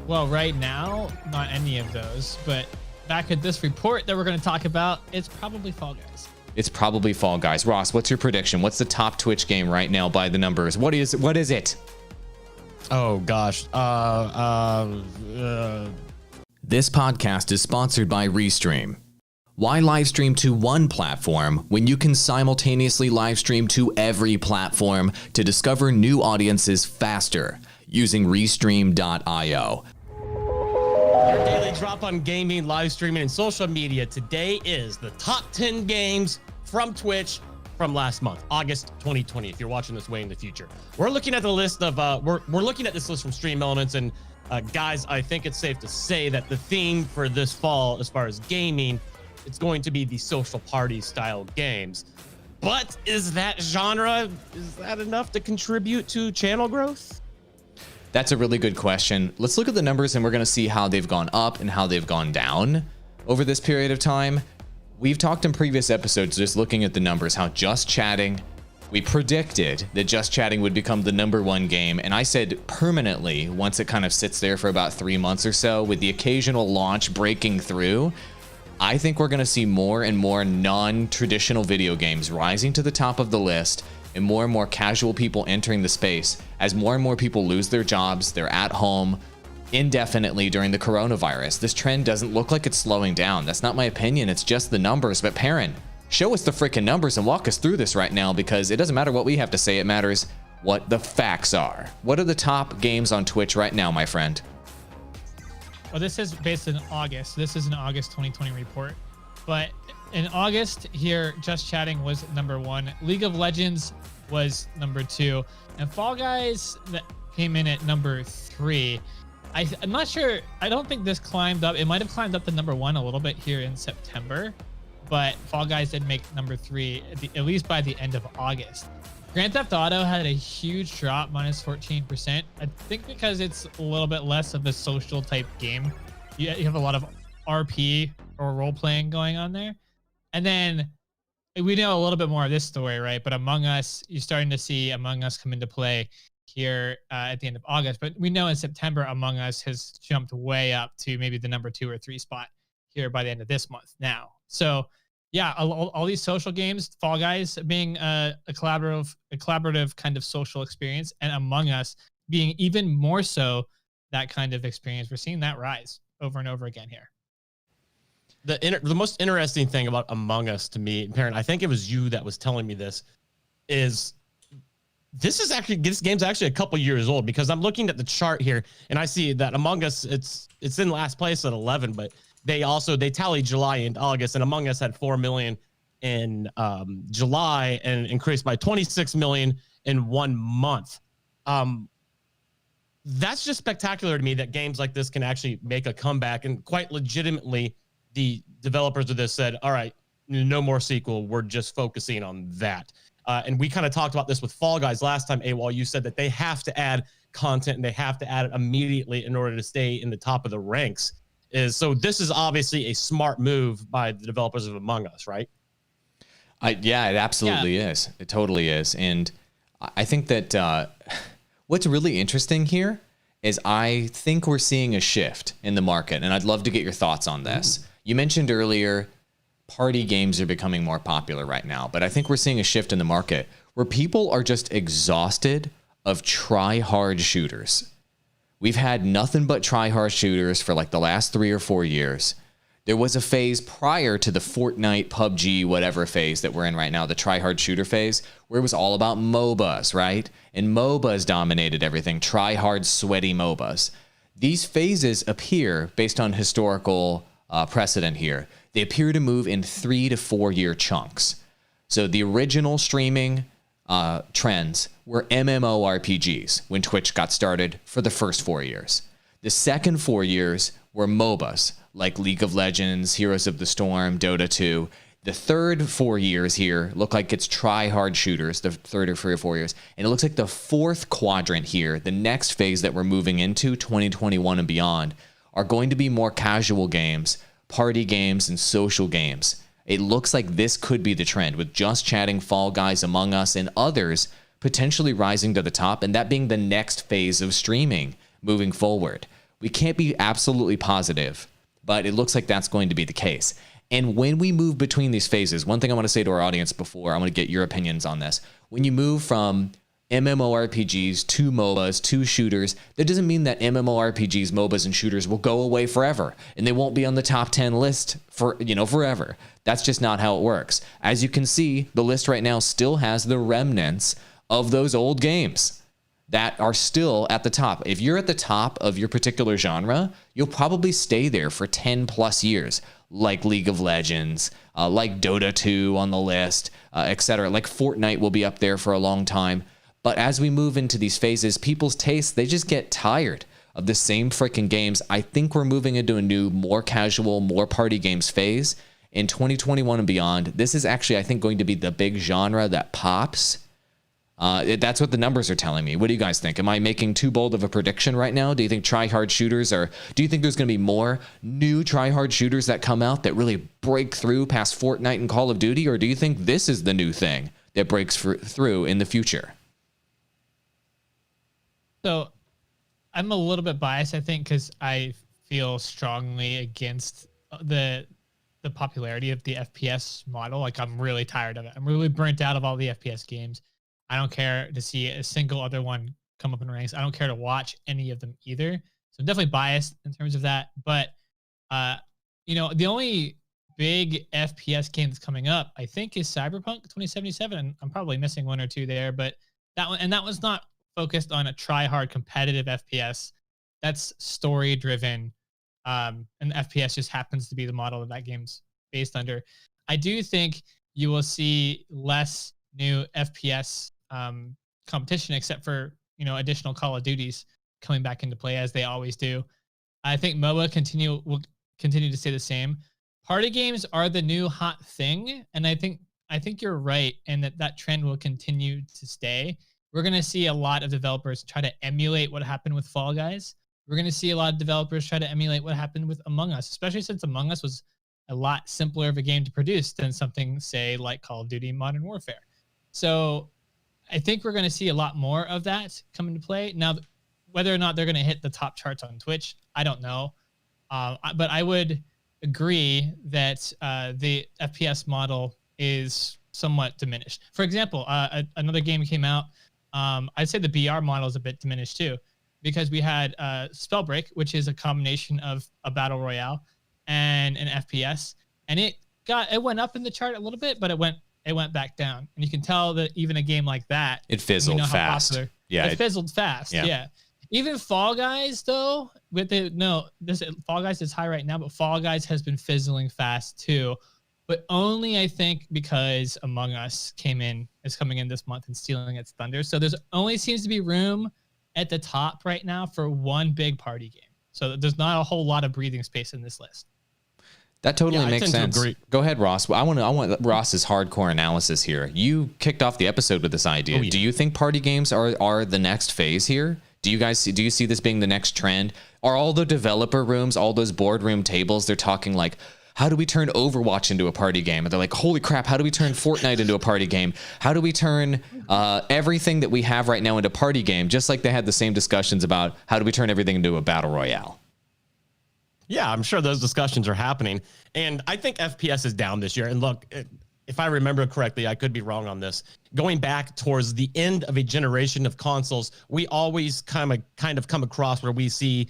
Well, right now, not any of those, but back at this report that we're going to talk about, it's probably Fall Guys. It's probably Fall Guys. Ross, what's your prediction? What's the top Twitch game right now by the numbers? What is it? Oh gosh. This podcast is sponsored by Restream. Why live stream to one platform when you can simultaneously live stream to every platform to discover new audiences faster using Restream.io? Your daily drop on gaming, live streaming, and social media today is the top 10 games from Twitch from last month, August 2020. If you're watching this way in the future, we're looking at the list of we're looking at this list from Stream Elements, and guys, I think it's safe to say that the theme for this fall, as far as gaming, it's going to be the social party style games. But is that genre, is that enough to contribute to channel growth? That's a really good question. Let's look at the numbers and we're going to see how they've gone up and how they've gone down over this period of time. We've talked in previous episodes, just looking at the numbers, how Just Chatting, we predicted that Just Chatting would become the #1 game. And I said permanently, once it kind of sits there for about 3 months or so, with the occasional launch breaking through, I think we're going to see more and more non-traditional video games rising to the top of the list, and more casual people entering the space as more and more people lose their jobs. They're at home indefinitely during the coronavirus. This trend doesn't look like it's slowing down. That's not my opinion. It's just the numbers. But Perrin, show us the freaking numbers and walk us through this right now, because it doesn't matter what we have to say. It matters what the facts are. What are the top games on Twitch right now, my friend? Well, this is based in August. This is an August 2020 report. But in August here, Just Chatting was #1. League of Legends was #2. And Fall Guys that came in at #3. I'm not sure. I don't think this climbed up. It might have climbed up to #1 a little bit here in September. But Fall Guys did make #3, at least by the end of August. Grand Theft Auto had a huge drop, -14%. I think because it's a little bit less of a social type game. You have a lot of RP or role playing going on there. And then we know a little bit more of this story, right? But Among Us, you're starting to see Among Us come into play here at the end of August. But we know in September, Among Us has jumped way up to maybe the #2 or 3 spot here by the end of this month now. So yeah, all these social games, Fall Guys being a collaborative kind of social experience, and Among Us being even more so that kind of experience. We're seeing that rise over and over again here. The most interesting thing about Among Us to me, Parent, I think it was you that was telling me this, is this game's actually a couple years old, because I'm looking at the chart here and I see that Among Us, it's in last place at 11, but they tally July and August, and Among Us had 4 million in July and increased by 26 million in 1 month. That's just spectacular to me, that games like this can actually make a comeback. And quite legitimately, the developers of this said, all right, no more sequel. We're just focusing on that. And we kind of talked about this with Fall Guys last time, AWOL. You said that they have to add content and they have to add it immediately in order to stay in the top of the ranks. So this is obviously a smart move by the developers of Among Us, right? Yeah, it absolutely is. It totally is. And I think that what's really interesting here is I think we're seeing a shift in the market, and I'd love to get your thoughts on this. You mentioned earlier party games are becoming more popular right now, but I think we're seeing a shift in the market where people are just exhausted of try-hard shooters. We've had nothing but try-hard shooters for like the last 3 or 4 years. There was a phase prior to the Fortnite, PUBG, whatever phase that we're in right now, the try-hard shooter phase, where it was all about MOBAs, right? And MOBAs dominated everything, try-hard, sweaty MOBAs. These phases appear, based on historical precedent here, they appear to move in 3 to 4 year chunks. So the original streaming trends were MMORPGs when Twitch got started for the first 4 years. The second 4 years were MOBAs like League of Legends, Heroes of the Storm, Dota 2. The third 4 years here look like it's try-hard shooters, the third or 3 or 4 years. And it looks like the fourth quadrant here, the next phase that we're moving into, 2021 and beyond, are going to be more casual games, party games, and social games. It looks like this could be the trend, with Just Chatting, Fall Guys, Among Us, and others potentially rising to the top, and that being the next phase of streaming moving forward. We can't be absolutely positive, but it looks like that's going to be the case. And when we move between these phases, one thing I want to say to our audience before, I want to get your opinions on this. When you move from MMORPGs to MOBAs to shooters, that doesn't mean that MMORPGs, MOBAs, and shooters will go away forever and they won't be on the top 10 list for, forever. That's just not how it works. As you can see, the list right now still has the remnants of those old games that are still at the top. If you're at the top of your particular genre, you'll probably stay there for 10 plus years, like League of Legends, like Dota 2 on the list, etc. Like Fortnite will be up there for a long time. But as we move into these phases, people's tastes, they just get tired of the same freaking games. I think we're moving into a new, more casual, more party games phase. In 2021 and beyond, this is actually, I think, going to be the big genre that pops. That's what the numbers are telling me. What do you guys think? Am I making too bold of a prediction right now? Do you think try-hard shooters do you think there's going to be more new try-hard shooters that come out that really break through past Fortnite and Call of Duty? Or do you think this is the new thing that breaks through in the future? So I'm a little bit biased, I think, because I feel strongly against the popularity of the FPS model. Like, I'm really tired of it. I'm really burnt out of all the FPS games. I don't care to see a single other one come up in ranks. I don't care to watch any of them either. So I'm definitely biased in terms of that. But, the only big FPS game that's coming up, I think, is Cyberpunk 2077. And I'm probably missing one or two there. But that one's not focused on a try-hard competitive FPS. That's story-driven. And FPS just happens to be the model that game's based under. I do think you will see less new FPS competition, except for additional Call of Duties coming back into play, as they always do. I think MOBA will continue to stay the same. Party games are the new hot thing, and I think you're right, and that trend will continue to stay. We're going to see a lot of developers try to emulate what happened with Fall Guys. We're going to see a lot of developers try to emulate what happened with Among Us, especially since Among Us was a lot simpler of a game to produce than something, say, like Call of Duty Modern Warfare. So I think we're going to see a lot more of that come into play. Now, whether or not they're going to hit the top charts on Twitch, I don't know. But I would agree that the FPS model is somewhat diminished. For example, another game came out. I'd say the BR model is a bit diminished too, because we had Spellbreak, which is a combination of a battle royale and an FPS, and it went up in the chart a little bit, but it went back down. And you can tell that even a game like that, it fizzled fast. It fizzled fast. Yeah. Even Fall Guys, though, Fall Guys is high right now, but Fall Guys has been fizzling fast too. But only, I think, because Among Us is coming in this month and stealing its thunder. So there's only seems to be room at the top right now for one big party game. So there's not a whole lot of breathing space in this list. That totally makes sense. Go ahead, Ross. I want Ross's hardcore analysis here. You kicked off the episode with this idea. Oh, yeah. Do you think party games are the next phase here? Do you see this being the next trend? Are all the developer rooms, all those boardroom tables, they're talking like, how do we turn Overwatch into a party game? And they're like, holy crap, how do we turn Fortnite into a party game? How do we turn everything that we have right now into a party game? Just like they had the same discussions about how do we turn everything into a battle royale? Yeah, I'm sure those discussions are happening. And I think FPS is down this year. And look, if I remember correctly, I could be wrong on this. Going back towards the end of a generation of consoles, we always kind of come across where we see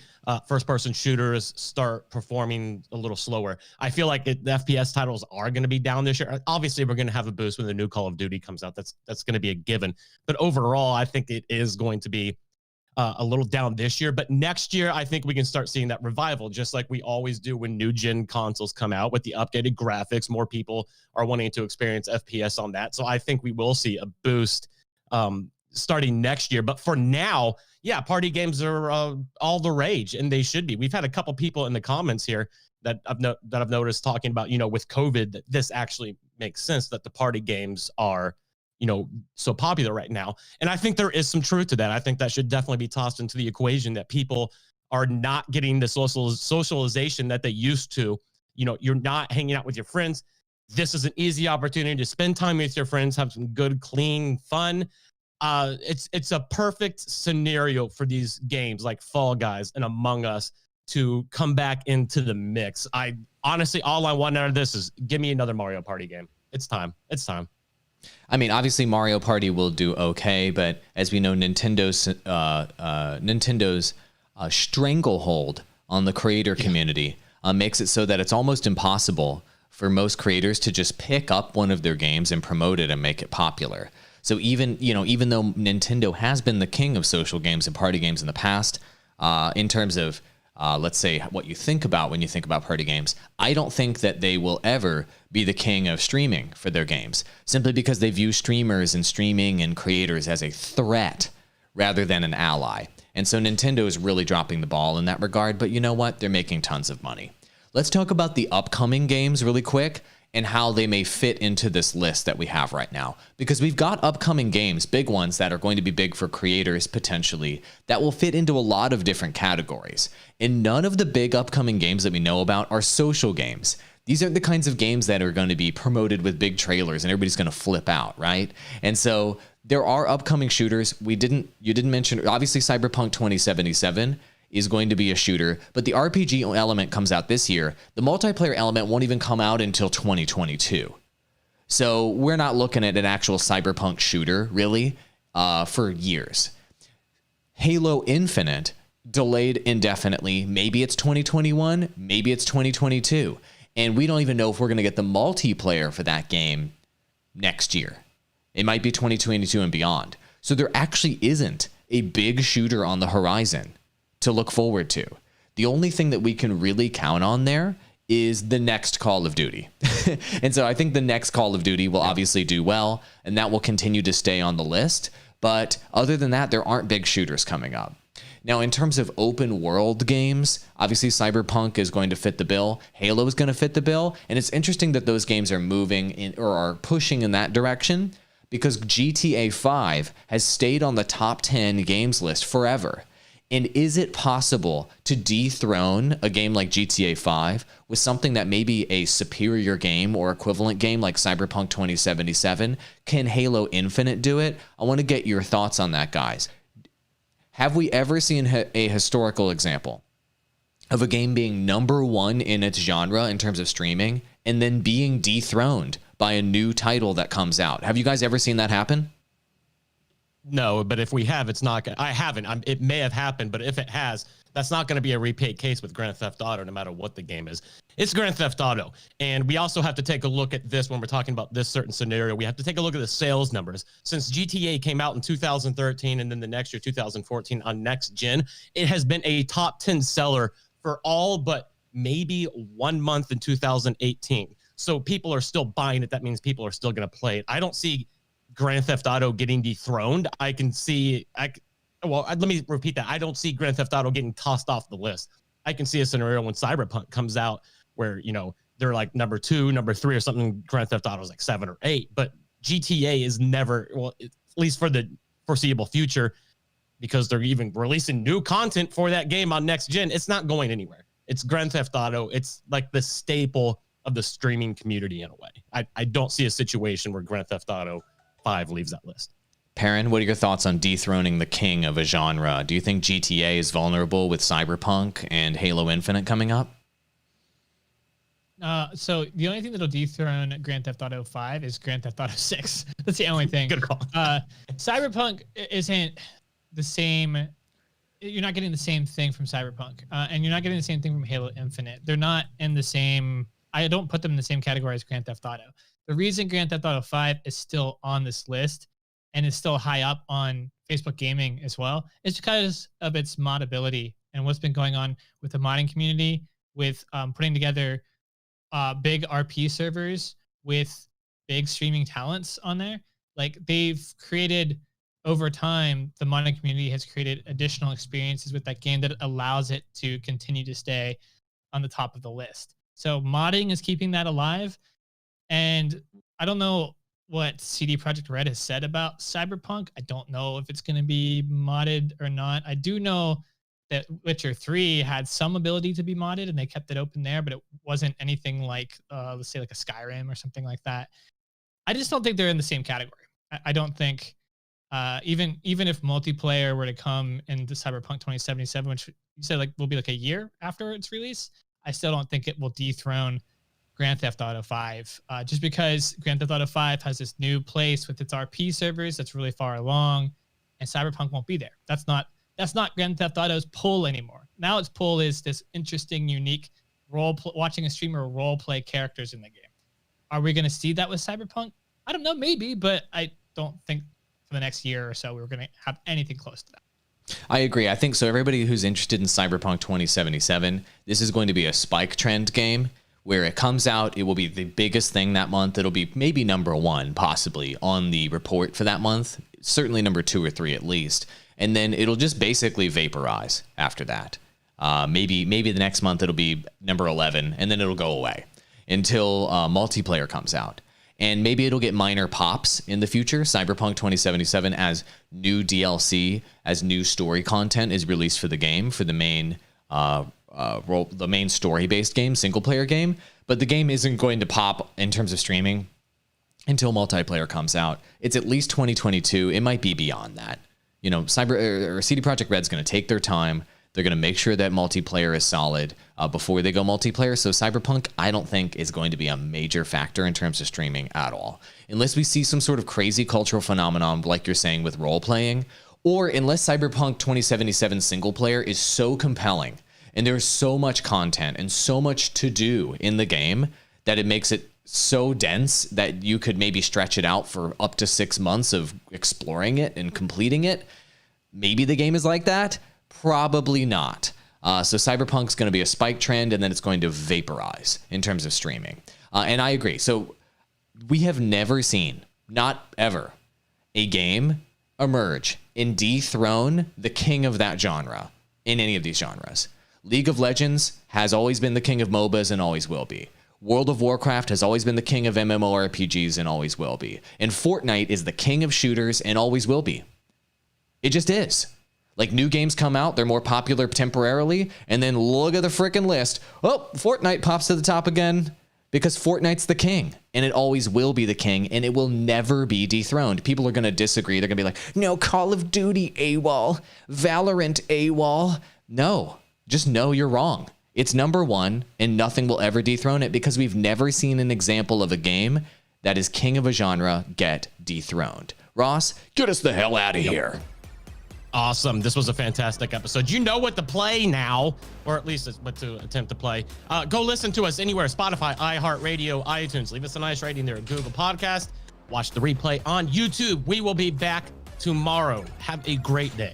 first-person shooters start performing a little slower. I feel like the FPS titles are going to be down this year. Obviously, we're going to have a boost when the new Call of Duty comes out. That's going to be a given. But overall, I think it is going to be a little down this year, but next year, I think we can start seeing that revival, just like we always do when new gen consoles come out with the updated graphics. More people are wanting to experience FPS on that. So I think we will see a boost starting next year. But for now, yeah, party games are all the rage, and they should be. We've had a couple people in the comments here that I've noticed talking about, with COVID, that this actually makes sense that the party games are so popular right now. And I think there is some truth to that. I think that should definitely be tossed into the equation, that people are not getting the socialization that they used to. You're not hanging out with your friends. This is an easy opportunity to spend time with your friends, have some good, clean fun. It's a perfect scenario for these games like Fall Guys and Among Us to come back into the mix. I honestly, all I want out of this is give me another Mario Party game. It's time. It's time. I mean, obviously Mario Party will do okay, but as we know, Nintendo's stranglehold on the creator community makes it so that it's almost impossible for most creators to just pick up one of their games and promote it and make it popular. So even though Nintendo has been the king of social games and party games in the past, in terms of let's say what you think about when you think about party games, I don't think that they will ever be the king of streaming for their games, simply because they view streamers and streaming and creators as a threat rather than an ally. And so Nintendo is really dropping the ball in that regard, but you know what? They're making tons of money. Let's talk about the upcoming games really quick and how they may fit into this list that we have right now. Because we've got upcoming games, big ones that are going to be big for creators potentially, that will fit into a lot of different categories. And none of the big upcoming games that we know about are social games. These are the kinds of games that are going to be promoted with big trailers and everybody's going to flip out, right? And so there are upcoming shooters. You didn't mention, obviously Cyberpunk 2077 is going to be a shooter, but the RPG element comes out this year. The multiplayer element won't even come out until 2022. So we're not looking at an actual Cyberpunk shooter really for years. Halo Infinite delayed indefinitely. Maybe it's 2021, maybe it's 2022. And we don't even know if we're going to get the multiplayer for that game next year. It might be 2022 and beyond. So there actually isn't a big shooter on the horizon to look forward to. The only thing that we can really count on there is the next Call of Duty. And so I think the next Call of Duty will obviously do well, and that will continue to stay on the list. But other than that, there aren't big shooters coming up. Now, in terms of open world games, obviously Cyberpunk is going to fit the bill. Halo is going to fit the bill. And it's interesting that those games are moving in or are pushing in that direction, because GTA 5 has stayed on the top 10 games list forever. And is it possible to dethrone a game like GTA 5 with something that may be a superior game or equivalent game like Cyberpunk 2077? Can Halo Infinite do it? I want to get your thoughts on that, guys. Have we ever seen a historical example of a game being number one in its genre in terms of streaming and then being dethroned by a new title that comes out? Have you guys ever seen that happen? No, but if we have, it's not gonna. I haven't. It may have happened, but if it has, that's not going to be a repeat case with Grand Theft Auto, no matter what the game is. It's Grand Theft Auto, and we also have to take a look at this when we're talking about this certain scenario. We have to take a look at the sales numbers. Since GTA came out in 2013, and then the next year, 2014, on next gen, it has been a top 10 seller for all but maybe 1 month in 2018. So people are still buying it. That means people are still going to play it. I don't see Grand Theft Auto getting dethroned. Let me repeat that. I don't see Grand Theft Auto getting tossed off the list. I can see a scenario when Cyberpunk comes out where, they're like number 2, number 3 or something. Grand Theft Auto is like 7 or 8, but GTA is never, at least for the foreseeable future, because they're even releasing new content for that game on next gen. It's not going anywhere. It's Grand Theft Auto. It's like the staple of the streaming community in a way. I don't see a situation where Grand Theft Auto 5 leaves that list. Perrin, what are your thoughts on dethroning the king of a genre? Do you think GTA is vulnerable with Cyberpunk and Halo Infinite coming up? So the only thing that'll dethrone Grand Theft Auto 5 is Grand Theft Auto 6. That's the only thing. Good call. Cyberpunk isn't the same. You're not getting the same thing from Cyberpunk, and you're not getting the same thing from Halo Infinite. They're not in the same. I don't put them in the same category as Grand Theft Auto. The reason Grand Theft Auto 5 is still on this list and is still high up on Facebook Gaming as well is because of its modability and what's been going on with the modding community, with putting together big RP servers with big streaming talents on there. Like, they've created, over time, the modding community has created additional experiences with that game that allows it to continue to stay on the top of the list. So modding is keeping that alive. And I don't know what CD Projekt Red has said about Cyberpunk. I don't know if it's going to be modded or not. I do know that Witcher 3 had some ability to be modded, and they kept it open there, but it wasn't anything like, let's say, like a Skyrim or something like that. I just don't think they're in the same category. I don't think Even if multiplayer were to come into Cyberpunk 2077, which you said like will be like a year after its release, I still don't think it will dethrone Grand Theft Auto 5, just because Grand Theft Auto 5 has this new place with its RP servers that's really far along, and Cyberpunk won't be there. That's not Grand Theft Auto's pull anymore. Now its pull is this interesting, unique watching a streamer role play characters in the game. Are we going to see that with Cyberpunk? I don't know, maybe, but I don't think for the next year or so we're going to have anything close to that. I agree. I think so. Everybody who's interested in Cyberpunk 2077, this is going to be a spike trend game. Where it comes out, it will be the biggest thing that month. It'll be maybe number 1, possibly, on the report for that month. Certainly number 2 or 3 at least. And then it'll just basically vaporize after that. Maybe the next month it'll be number 11, and then it'll go away until multiplayer comes out. And maybe it'll get minor pops in the future. Cyberpunk 2077 as new DLC, as new story content is released for the game, for the main the main story-based game, single-player game, but the game isn't going to pop in terms of streaming until multiplayer comes out. It's at least 2022. It might be beyond that. You know, CD Projekt Red's going to take their time. They're going to make sure that multiplayer is solid before they go multiplayer. So Cyberpunk, I don't think, is going to be a major factor in terms of streaming at all, unless we see some sort of crazy cultural phenomenon, like you're saying with role-playing, or unless Cyberpunk 2077 single-player is so compelling and there's so much content and so much to do in the game that it makes it so dense that you could maybe stretch it out for up to 6 months of exploring it and completing it. Maybe the game is like that. Probably not. So Cyberpunk's going to be a spike trend, and then it's going to vaporize in terms of streaming. And I agree. So we have never seen, not ever, a game emerge and dethrone the king of that genre in any of these genres. League of Legends has always been the king of MOBAs and always will be. World of Warcraft has always been the king of MMORPGs and always will be. And Fortnite is the king of shooters and always will be. It just is. Like, new games come out, they're more popular temporarily, and then look at the freaking list. Oh, Fortnite pops to the top again because Fortnite's the king, and it always will be the king, and it will never be dethroned. People are going to disagree. They're going to be like, no, Call of Duty AWOL, Valorant AWOL. No. Just know you're wrong. It's number 1, and nothing will ever dethrone it because we've never seen an example of a game that is king of a genre get dethroned. Ross, get us the hell out of here. Awesome. This was a fantastic episode. You know what to play now, or at least what to attempt to play. Go listen to us anywhere: Spotify, iHeartRadio, iTunes. Leave us a nice rating there at Google Podcast. Watch the replay on YouTube. We will be back tomorrow. Have a great day.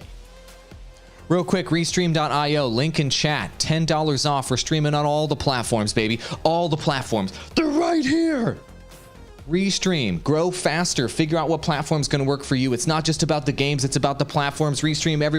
Real quick, restream.io, link in chat, $10 off for streaming on all the platforms, baby. All the platforms. They're right here. Restream, grow faster, figure out what platform's going to work for you. It's not just about the games, it's about the platforms. Restream every